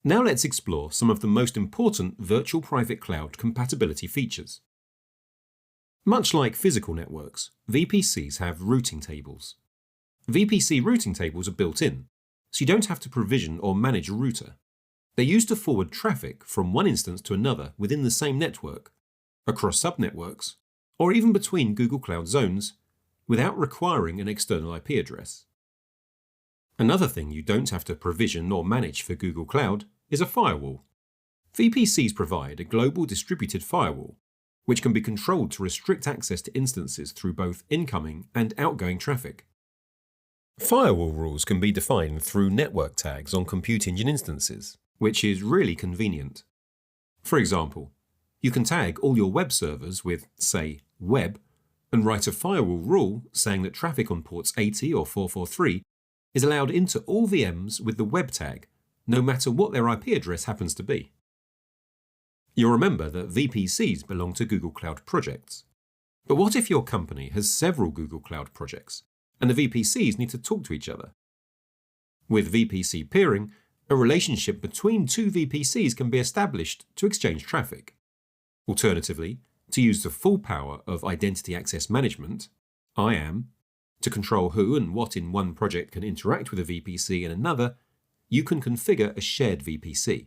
Now let's explore some of the most important virtual private cloud compatibility features. Much like physical networks, VPCs have routing tables. VPC routing tables are built in, so you don't have to provision or manage a router. They're used to forward traffic from one instance to another within the same network, across subnetworks, or even between Google Cloud zones without requiring an external IP address. Another thing you don't have to provision or manage for Google Cloud is a firewall. VPCs provide a global distributed firewall, which can be controlled to restrict access to instances through both incoming and outgoing traffic. Firewall rules can be defined through network tags on compute engine instances, which is really convenient. For example, you can tag all your web servers with, say, web, and write a firewall rule saying that traffic on ports 80 or 443 is allowed into all VMs with the web tag, no matter what their IP address happens to be. You'll remember that VPCs belong to Google Cloud projects. But what if your company has several Google Cloud projects, and the VPCs need to talk to each other? With VPC peering, a relationship between two VPCs can be established to exchange traffic. Alternatively, to use the full power of Identity Access Management, IAM, to control who and what in one project can interact with a VPC in another, you can configure a shared VPC.